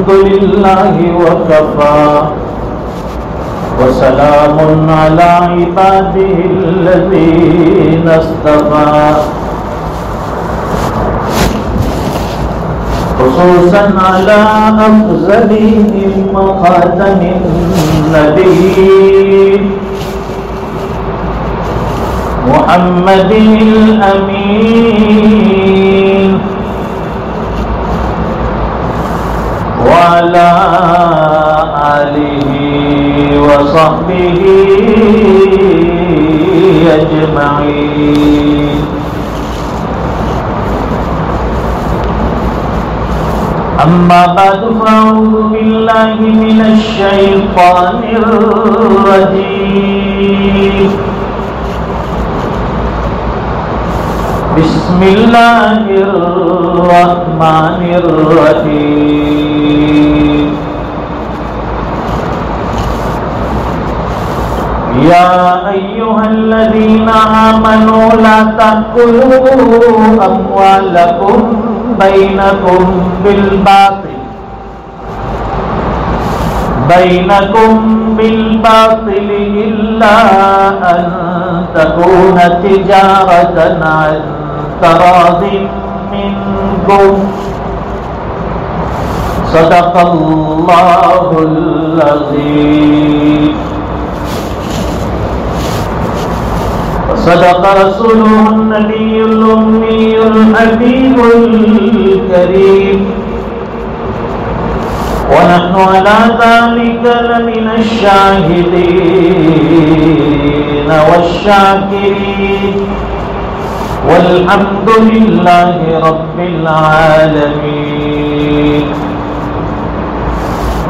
الحمد لله وكفى وسلام على عباده الذين اصطفى خصوصا على أفضلهم وخاتم النبيين محمد الأمين وعلى آله وصحبه أجمعين. أما بعد فأعوذ بالله من الشيطان الرجيم. بسم الله الرحمن الرحيم. يا أيها الذين آمنوا لا تأكلوا أموالكم بينكم بالباطل إلا أن تكون تجارة عن تراض منكم صدق الله العظيم وصدق رسوله النبي الأمي الحبيب الكريم ونحن على ذلك لمن الشاهدين والشاكرين والحمد لله رب العالمين.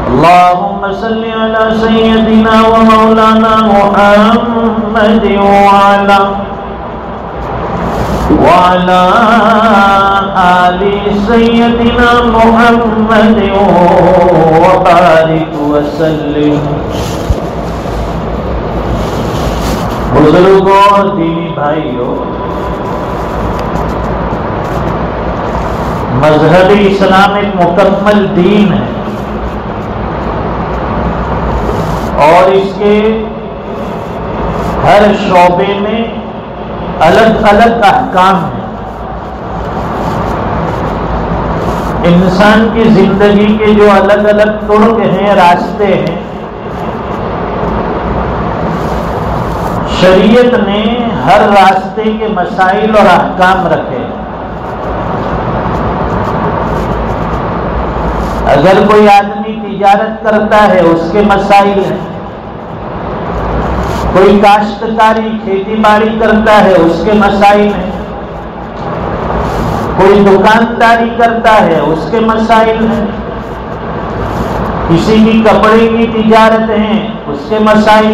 اللهم صل على سيدنا ومولانا محمد وعلى آل سيدنا محمد وبارك وسلم. بزرگوں اور دینی بھائیوں، مذہب اسلام ایک مکمل دین ہے اور اس کے ہر شعبے میں الگ الگ احکام ہیں. انسان کی زندگی کے جو الگ الگ طرق ہیں، راستے ہیں، شریعت نے ہر راستے کے مسائل اور احکام رکھے ہیں. اگر کوئی آدمی تجارت کرتا ہے اس کے مسائل ہیں، کوئی کاشتکاری کھیتی باڑی کرتا ہے اس کے مسائل ہیں، کوئی دکانداری کرتا ہے اس کے مسائل ہیں، کسی کی کپڑے کی تجارت ہے اس کے مسائل.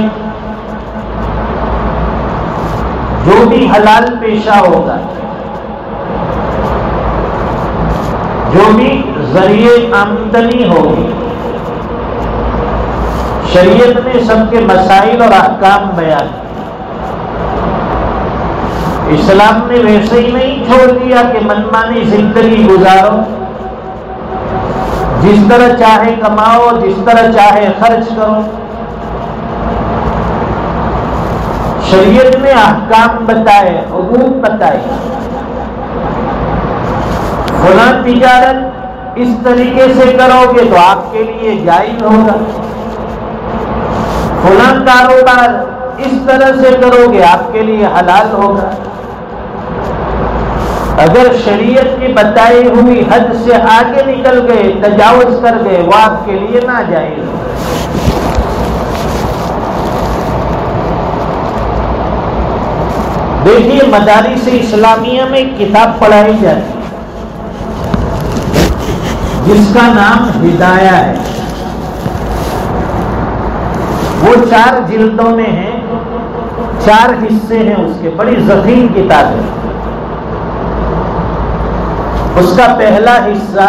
جو بھی حلال پیشہ ہوگا، جو بھی ذریعے آمدنی ہوگی، شریعت نے سب کے مسائل اور احکام بیان کیے. اسلام نے ویسے ہی نہیں چھوڑ دیا کہ منمانی زندگی گزارو، جس طرح چاہے کماؤ، جس طرح چاہے خرچ کرو. شریعت نے احکام بتائے، حدود بتائی. فلاں تجارت اس طریقے سے کرو گے تو آپ کے لیے جائز ہوگا، فلاں کاروبار اس طرح سے کرو گے آپ کے لیے حلال ہوگا. اگر شریعت کی بتائی ہوئی حد سے آگے نکل گئے، تجاوز کر گئے، وہ آپ کے لیے ناجائز ہوگا. دیکھیے، مدارس اسلامیہ میں کتاب پڑھائی جاتی ہے جس کا نام ہدایہ ہے. وہ 4 جلدوں میں ہے، 4 حصے ہیں اس کے، بڑی ضخیم کتاب ہے. اس کا پہلا حصہ،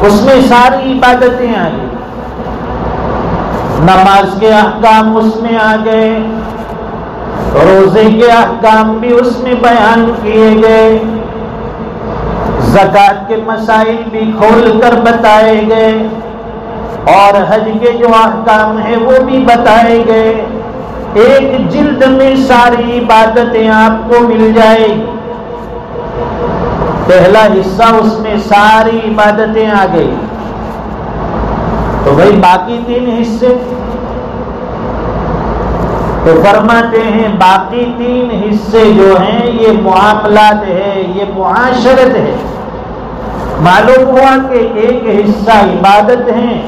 اس میں ساری عبادتیں آ گئی، نماز کے احکام اس میں آ گئے، روزے کے احکام بھی اس میں بیان کیے گئے، زکات کے مسائل بھی کھول کر بتائے گئے اور حج کے جو احکام ہیں وہ بھی بتائے گئے. ایک جلد میں ساری عبادتیں آپ کو مل جائے گی. پہلا حصہ اس میں ساری عبادتیں آ گئی. تو بھائی باقی 3 حصے تو فرماتے ہیں باقی 3 حصے جو ہیں یہ معاملات ہے، یہ معاشرت ہے. معلوم ہوا کہ ایک حصہ عبادت ہیں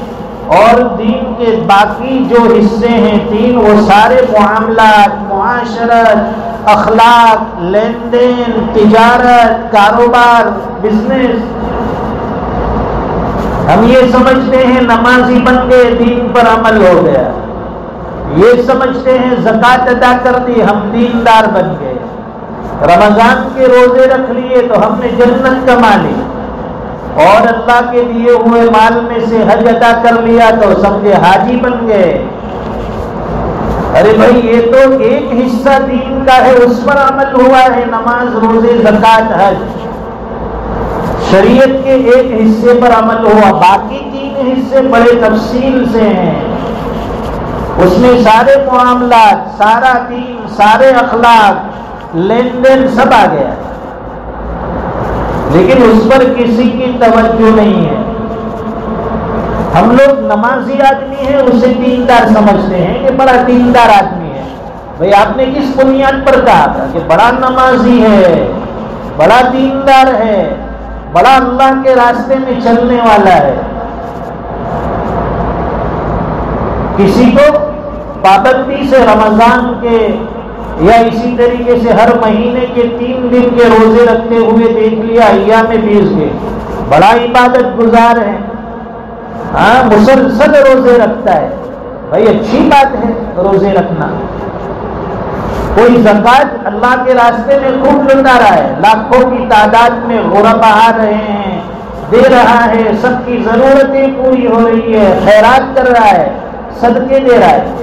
اور دین کے باقی جو حصے ہیں 3 وہ سارے معاملات، معاشرت، اخلاق، لین دین، تجارت، کاروبار، بزنس. ہم یہ سمجھتے ہیں نمازی بن گئے دین پر عمل ہو گیا، یہ سمجھتے ہیں زکات ادا کر دی ہم دیندار بن گئے، رمضان کے روزے رکھ لیے تو ہم نے جنت کما لی، اور اللہ کے دیے ہوئے مال میں سے حج ادا کر لیا تو سمجھے حاجی بن گئے. ارے بھائی یہ تو ایک حصہ دین کا ہے، اس پر عمل ہوا ہے، نماز، روزے، زکات، حج. شریعت کے ایک حصے پر عمل ہوا، باقی 3 حصے بڑے تفصیل سے ہیں. اس میں سارے معاملات، سارا دین، سارے اخلاق، لین دین سب آ گیا، لیکن اس پر کسی کی توجہ نہیں ہے. ہم لوگ نمازی آدمی ہیں اسے دیندار سمجھتے ہیں کہ بڑا دیندار آدمی ہے. بھئی آپ نے کس بنیاد پر کہا تھا کہ بڑا نمازی ہے، بڑا دیندار ہے، بڑا اللہ کے راستے میں چلنے والا ہے؟ کسی کو پابندی سے رمضان کے یا اسی طریقے سے ہر مہینے کے 3 دن کے روزے رکھتے ہوئے دیکھ لیا ایام 20 کے، بڑا عبادت گزار ہے، ہاں مسلسل روزے رکھتا ہے. بھائی اچھی بات ہے روزے رکھنا. کوئی زکات اللہ کے راستے میں خوب لٹا رہا ہے، لاکھوں کی تعداد میں غربا آ رہے ہیں، دے رہا ہے، سب کی ضرورتیں پوری ہو رہی ہے، خیرات کر رہا ہے، صدقے دے رہا ہے.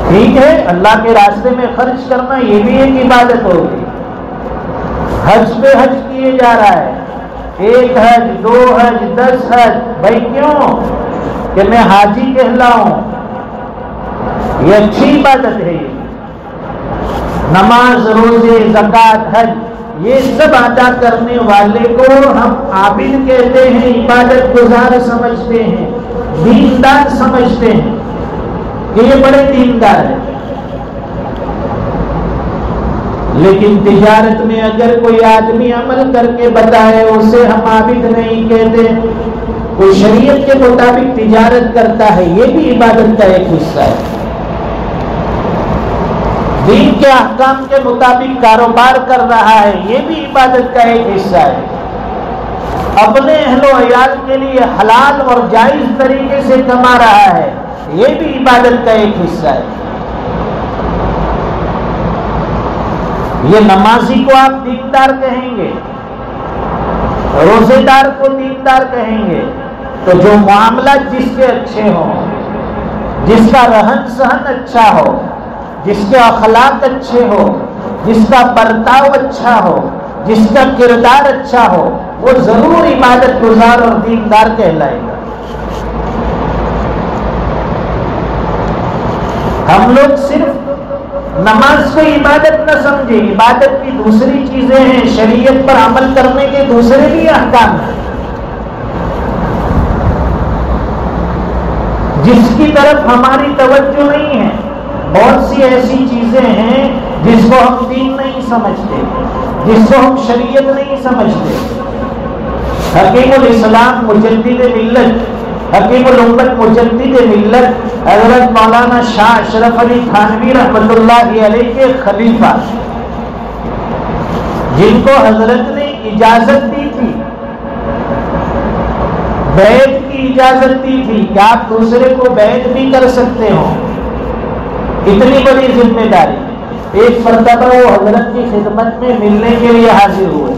ٹھیک ہے، اللہ کے راستے میں خرچ کرنا یہ بھی ایک عبادت ہوگی. حج پہ حج کیے جا رہا ہے، 1 حج، 2 حج، 10 حج. بھائی کیوں؟ کہ میں حاجی کہلاؤں. یہ اچھی عبادت ہے. نماز، روزے، زکات، حج یہ سب ادا کرنے والے کو ہم عابد کہتے ہیں، عبادت گزار سمجھتے ہیں، دیندار سمجھتے ہیں کہ یہ بڑے دیندار ہیں. لیکن تجارت میں اگر کوئی آدمی عمل کر کے بتائے اسے ہم عابد نہیں کہتے. کوئی شریعت کے مطابق تجارت کرتا ہے یہ بھی عبادت کا ایک حصہ ہے. دین کے احکام کے مطابق کاروبار کر رہا ہے یہ بھی عبادت کا ایک حصہ ہے. اپنے اہل و عیال کے لیے حلال اور جائز طریقے سے کما رہا ہے یہ بھی عبادت کا ایک حصہ ہے. یہ نمازی کو آپ دیندار کہیں گے، روزے دار کو دیندار کہیں گے، تو جو معاملات جس کے اچھے ہوں، جس کا رہن سہن اچھا ہو، جس کے اخلاق اچھے ہو، جس کا برتاؤ اچھا ہو، جس کا کردار اچھا ہو، وہ ضرور عبادت گزار اور دیندار کہلائے گا. ہم لوگ صرف نماز کو عبادت نہ سمجھے، عبادت کی دوسری چیزیں ہیں، شریعت پر عمل کرنے کے دوسرے بھی احکام ہیں جس کی طرف ہماری توجہ نہیں ہے. بہت سی ایسی چیزیں ہیں جس کو ہم دین نہیں سمجھتے، جس کو ہم شریعت نہیں سمجھتے. حکیم الاسلام مجدد ملت، حکیم الامت مجدد ملت حضرت مولانا شاہ اشرف علی تھانوی رحمۃ اللہ علیہ کے خلیفہ، جن کو حضرت نے اجازت دی تھی، بیعت کی اجازت دی تھی کہ آپ دوسرے کو بیعت بھی کر سکتے ہو. اتنی بڑی ذمہ داری. ایک مرتبہ وہ حضرت کی خدمت میں ملنے کے لیے حاضر ہوئے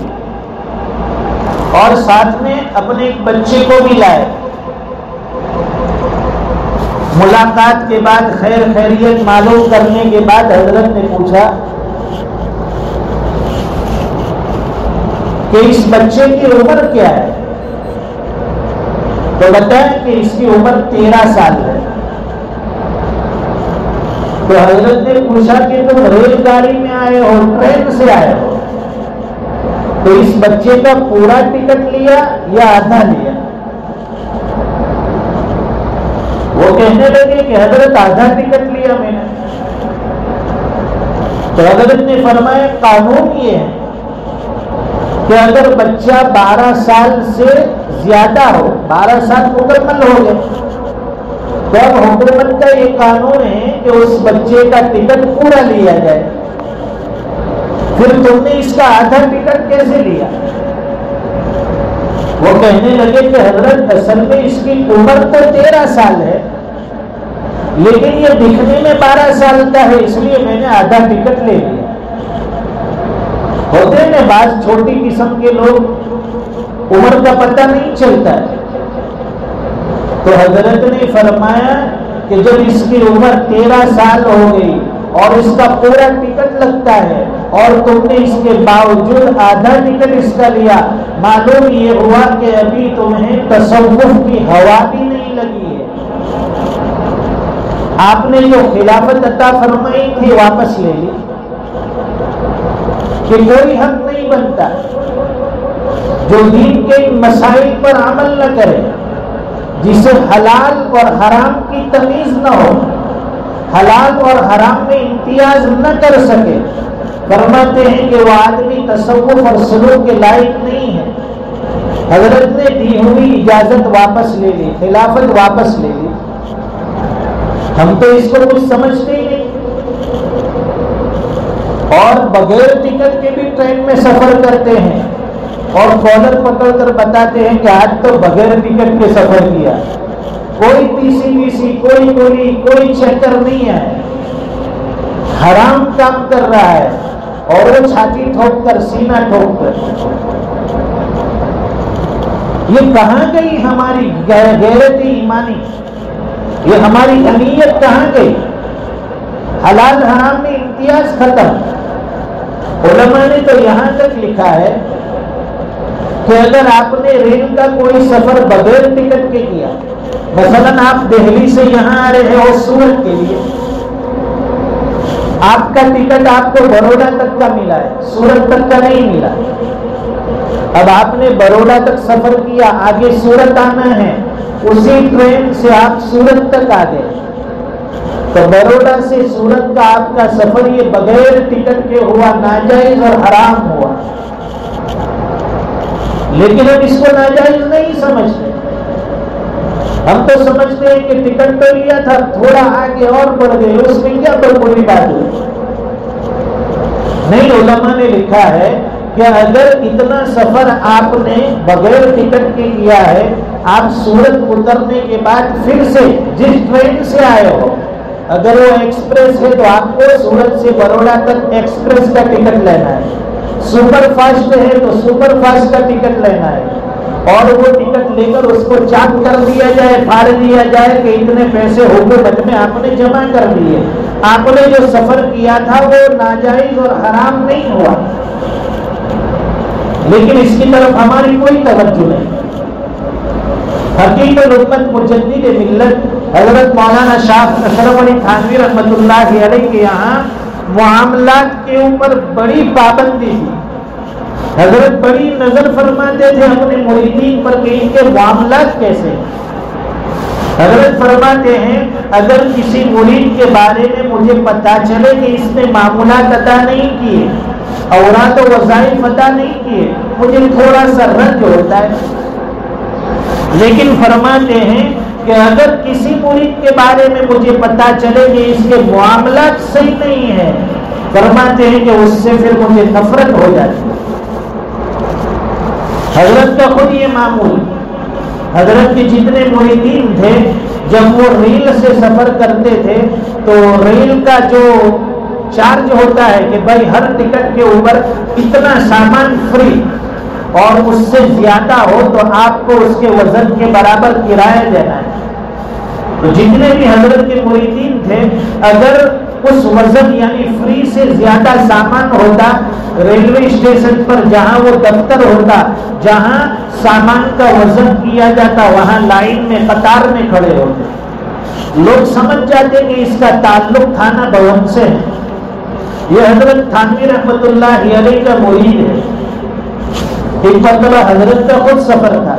اور ساتھ میں اپنے ایک بچے کو بھی لائے. ملاقات کے بعد خیر خیریت معلوم کرنے کے بعد حضرت نے پوچھا کہ اس بچے کی عمر کیا ہے، تو بتائیں کہ اس کی عمر 13 سال ہے۔ تو حضرت نے پوچھا کہ تم ریل گاڑی میں آئے ہو، ٹرین سے آئے ہو، تو اس بچے کا پورا ٹکٹ لیا یا آدھا لیا؟ وہ کہنے لگے کہ حضرت آدھا ٹکٹ لیا میں نے۔ تو حضرت نے فرمایا قانون یہ ہے کہ اگر بچہ 12 سال سے زیادہ ہو، 12 سال مکمل ہو گئے، تو اب حکومت کا یہ قانون ہے کہ اس بچے کا ٹکٹ پورا لیا جائے۔ پھر تم نے اس کا آدھا ٹکٹ کیسے لیا؟ وہ کہنے لگے کہ حضرت اصل میں اس کی عمر تو 13 سال ہے، لیکن یہ دکھنے میں 12 سال کا ہے، اس لیے میں نے آدھا ٹکٹ لے لیا۔ ہوتے ہیں بعض چھوٹی قسم کے لوگ، عمر کا پتہ نہیں چلتا ہے۔ تو حضرت نے فرمایا کہ جب اس کی عمر 13 سال ہو گئی اور اس کا پورا ٹکٹ لگتا ہے اور تم نے اس کے باوجود آدھا ٹکٹ اس کا لیا، معلوم یہ ہوا کہ ابھی تمہیں تصوف کی ہوا بھی نہیں لگی ہے، آپ نے جو خلافت عطا فرمائی تھی واپس لے لی، کہ کوئی حق نہیں بنتا جو دین کے مسائل پر عمل نہ کرے، جسے حلال اور حرام کی تمیز نہ ہو، حلال اور حرام میں امتیاز نہ کر سکے، فرماتے ہیں کہ وہ آدمی تصوف اور سلوک کے لائق نہیں ہے۔ حضرت نے دی ہوئی اجازت واپس لے لی، خلافت واپس لے لی۔ ہم تو اس کو کچھ سمجھتے ہی نہیں، اور بغیر ٹکٹ کے بھی ٹرین میں سفر کرتے ہیں اور کالر پکڑ کر بتاتے ہیں کہ آج تو بغیر ٹکٹ کے سفر کیا، کوئی پی سی کوئی گولی کوئی چکر نہیں ہے، حرام کام کر رہا ہے، اور وہ چھاتی ٹھوک کر سینہ ٹھوک کر۔ یہ کہاں گئی ہماری غیرت ایمانی؟ یہ ہماری حمیت کہاں گئی؟ حلال حرام میں امتیاز ختم۔ علماء نے تو یہاں تک لکھا ہے کہ اگر آپ نے ریل کا کوئی سفر بغیر ٹکٹ کے کیا، مثلا آپ دہلی سے یہاں آ رہے ہو سورت کے لیے، آپ کا ٹکٹ آپ کو بروڈا تک کا ملا ہے، سورت تک کا نہیں ملا۔ اب آپ نے بروڈا تک سفر کیا، آگے سورت آنا ہے، اسی ٹرین سے آپ سورت تک آ گئے، تو بروڈا سے سورت کا آپ کا سفر یہ بغیر ٹکٹ کے ہوا، ناجائز اور حرام ہوا۔ لیکن ہم اس کو ناجائز نہیں سمجھتے، ہم تو سمجھتے ہیں کہ ٹکٹ تو لیا تھا، تھوڑا آگے اور بڑھ گئے، اس میں کیا بڑی بات ہوئی؟ نہیں، علماء نے لکھا ہے کہ اگر اتنا سفر آپ نے بغیر ٹکٹ کے کیا ہے، آپ سورت اترنے کے بعد پھر سے جس ٹرین سے آئے ہو، اگر وہ ایکسپریس ہے تو آپ کو سورت سے بروڈا تک ایکسپریس کا ٹکٹ لینا ہے، سپر فاسٹ ہے تو سپر فاسٹ کا ٹکٹ لینا ہے، اور وہ ٹکٹ لے کر اس کو چاک کر دیا جائے، پھاڑ دیا جائے کہ اتنے پیسے حکومت میں آپ نے جمع کر دیے۔ آپ نے جو سفر کیا تھا وہ ناجائز اور حرام نہیں ہوا، لیکن اس کی طرف ہماری کوئی توجہ نہیں۔ حقیقت امت مجدد ملت حضرت مولانا شاہ اشرف علی تھانوی رحمۃ اللہ علیہ کے یہاں معاملات کے اوپر بڑی پابندی تھی۔ حضرت بڑی نظر فرماتے تھے اپنے مریدین پر کہ ان کے معاملات کیسے۔ حضرت فرماتے ہیں اگر کسی مرید کے بارے میں مجھے پتا چلے کہ اس نے معمولات ادا نہیں کیے، اوراد و وظائف ادا نہیں کیے، مجھے تھوڑا سا رنج ہوتا ہے، لیکن فرماتے ہیں کہ اگر کسی مرید کے بارے میں مجھے پتا چلے کہ اس کے معاملات صحیح نہیں ہیں، فرماتے ہیں کہ اس سے پھر مجھے نفرت ہو جاتی ہے۔ حضرت کا خود یہ معمول، حضرت کے جتنے مریدین تھے جب وہ ریل سے سفر کرتے تھے تو ریل کا جو چارج ہوتا ہے کہ بھائی ہر ٹکٹ کے اوپر اتنا سامان فری اور اس سے زیادہ ہو تو آپ کو اس کے وزن کے برابر کرایہ دینا ہے، تو جتنے بھی حضرت کے مریدین تھے اگر اس وزن یعنی فری سے زیادہ سامان ہوتا ریلوے اسٹیشن پر جہاں وہ دفتر ہوتا، جہاں سامان کا وزن کیا جاتا، وہاں لائن میں قطار میں کھڑے ہوتے، لوگ سمجھ جاتے کہ اس کا تعلق تھانہ بھون سے ہے، یہ حضرت تھانوی رحمت اللہ علیہ کا مرید ہے۔ ایک مرتبہ حضرت کا خود سفر تھا،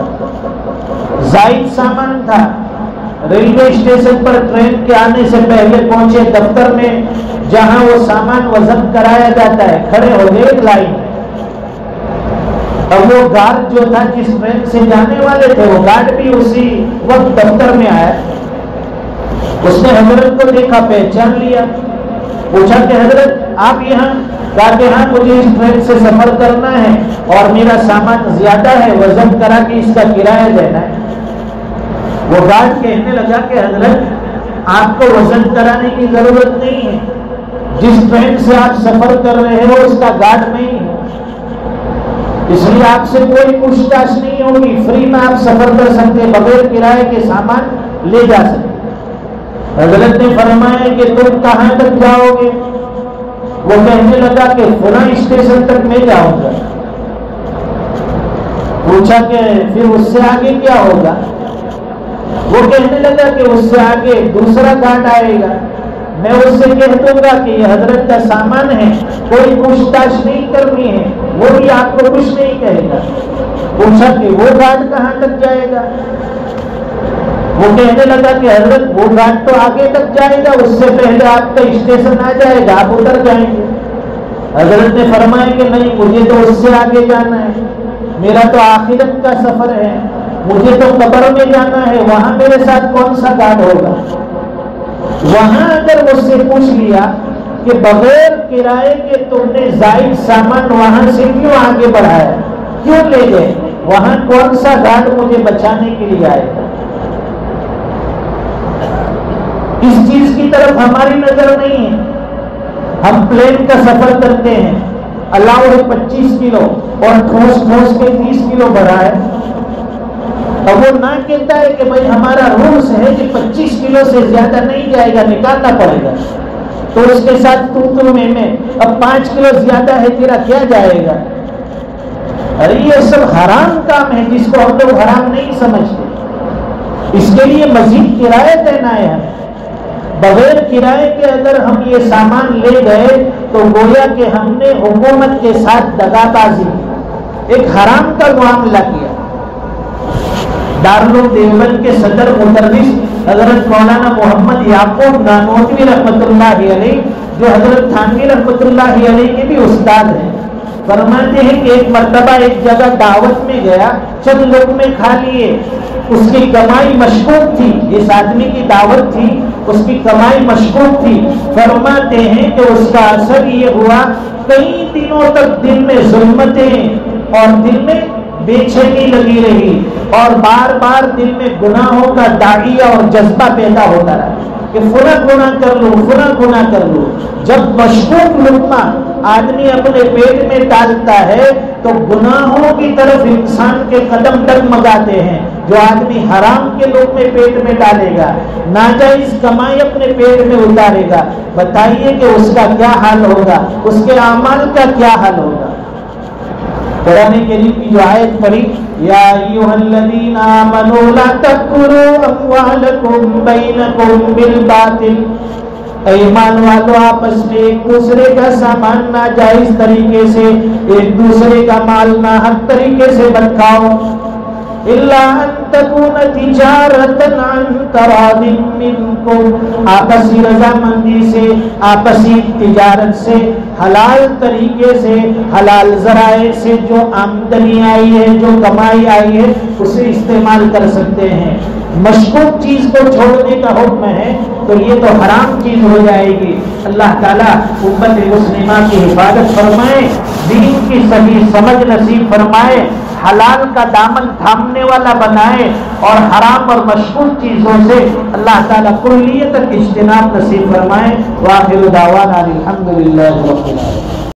زائد سامان تھا، ریلوے اسٹیشن پر ٹرین کے آنے سے پہلے پہنچے دفتر میں جہاں وہ سامان وزن کرایا جاتا ہے، کھڑے ہو گئے ایک لائن۔ اب وہ گارڈ جو تھا جس ٹرین سے جانے والے تھے، وہ گارڈ بھی اسی وقت دفتر میں آیا، اس نے حضرت کو دیکھا، پہچان لیا، پوچھا کہ حضرت آپ یہاں؟ کہا کہ ہاں مجھے اس ٹرین سے سفر کرنا ہے اور میرا سامان زیادہ ہے، وزن کرا کے اس کا کرایہ دینا ہے۔ وہ گارڈ کہنے لگا کہ حضرت آپ کو وزن کرانے کی ضرورت نہیں ہے، جس ٹرین سے آپ سفر کر رہے ہو اس کا گارڈ نہیں ہے، اس لیے آپ سے کوئی پوچھ تاچھ نہیں ہوگی، فری میں آپ سفر کر سکتے، بغیر کرائے کے سامان لے جا سکتے۔ حضرت نے فرمایا کہ تم کہاں تک جاؤ گے؟ وہ کہنے لگا کہ فلاں اسٹیشن تک میں جاؤں گا۔ پوچھا کہ پھر اس سے آگے کیا ہوگا؟ وہ کہنے لگا کہ اس سے آگے دوسرا گارڈ آئے گا، میں اس سے کہہ دوں گا کہ یہ حضرت کا سامان ہے، کوئی پوچھ تاچھ نہیں کرنی ہے، وہ بھی آپ کو کچھ نہیں کہے گا۔ پوچھا کہ وہ گارڈ کہاں تک جائے گا؟ وہ کہنے لگا کہ حضرت وہ گارڈ تو آگے تک جائے گا، اس سے پہلے آپ کا اسٹیشن آ جائے گا، آپ اتر جائیں گے۔ حضرت نے فرمایا کہ نہیں، مجھے تو اس سے آگے جانا ہے، میرا تو آخرت کا سفر ہے، مجھے تو قبر میں جانا ہے، وہاں میرے ساتھ کون سا گارڈ ہوگا؟ وہاں اگر مجھ سے پوچھ لیا کہ بغیر کرائے کے تم نے زائد سامان وہاں سے کیوں آگے بڑھایا، کیوں لے گئے، وہاں کون سا گارڈ مجھے بچانے کے لیے آئے گا؟ اس چیز کی طرف ہماری نظر نہیں ہے۔ ہم پلین کا سفر کرتے ہیں، الاؤ ہے 25 کلو اور ٹھوس ٹھوس کے 30 کلو بڑھا ہے، اور وہ نہ کہتا ہے کہ بھائی ہمارا رولس ہے کہ 25 کلو سے زیادہ نہیں جائے گا، نکالنا پڑے گا، تو اس کے ساتھ تو میں اب 5 کلو زیادہ ہے تیرا کیا جائے گا؟ ارے یہ سب حرام کام ہے جس کو ہم لوگ حرام نہیں سمجھتے، اس کے لیے مزید کرایہ دینا ہے ہمیں۔ بغیر کرائے کے اگر ہم یہ سامان لے گئے تو گویا کہ ہم نے حکومت کے ساتھ دغا بازی، ایک حرام کا معاملہ کیا۔ دارالعلوم دیوبند کے صدر مدرس حضرت مولانا محمد یعقوب نانوتوی رحمۃ اللہ علیہ، جو حضرت تھانوی رحمۃ اللہ علیہ کے بھی استاد ہیں، فرماتے ہیں کہ ایک مرتبہ ایک جگہ دعوت میں گیا، چند لقمے کھا لیے، اس کی کمائی مشکوک تھی، جس آدمی کی دعوت تھی اس کی کمائی مشکوک تھی، فرماتے ہیں کہ اس کا اثر یہ ہوا کئی دنوں تک دل میں ظلمتیں اور دل میں بے چینی لگی رہی، اور بار بار دل میں گناہوں کا داعیہ اور جذبہ پیدا ہوتا رہا کہ فلاں گناہ کر لوں، فلاں گناہ کر لوں۔ جب مشکوک لقمہ آدمی اپنے پیٹ میں ڈالتا ہے تو گناہوں کی طرف انسان کے قدم ڈگمگاتے ہیں۔ جو آدمی حرام کے لقمے پیٹ میں ڈالے گا، ناجائز کمائی اپنے پیٹ میں اتارے گا، بتائیے کہ اس کا کیا حال ہوگا، اس کے اعمال کا کیا حال ہوگا۔ قرآن کریم کی جو آیت پڑھی، یا ایھا الذین آمنوا لا تأکلوا اموالکم بینکم بالباطل، ایمان والو آپس میں ایک دوسرے کا سامان ناجائز طریقے سے، ایک دوسرے کا مال ناحق طریقے سے مت کھاؤ، الا ان تکون تجارۃ عن تراض منکم، آپسی رضامندی سے، آپسی تجارت سے، حلال طریقے سے، حلال ذرائع سے جو آمدنی آئی ہے، جو کمائی آئی ہے، اسے استعمال کر سکتے ہیں۔ مشکوک چیز کو چھوڑنے کا حکم ہے تو یہ تو حرام چیز ہو جائے گی۔ اللہ تعالیٰ امت مسلمہ کی حفاظت فرمائے، دین کی صحیح سمجھ نصیب فرمائے، حلال کا دامن تھامنے والا بنائے، اور حرام اور مشکوک چیزوں سے اللہ تعالیٰ کلیت اجتناب نصیب فرمائے۔ وآخر دعوانا الحمدللہ رب العالمین۔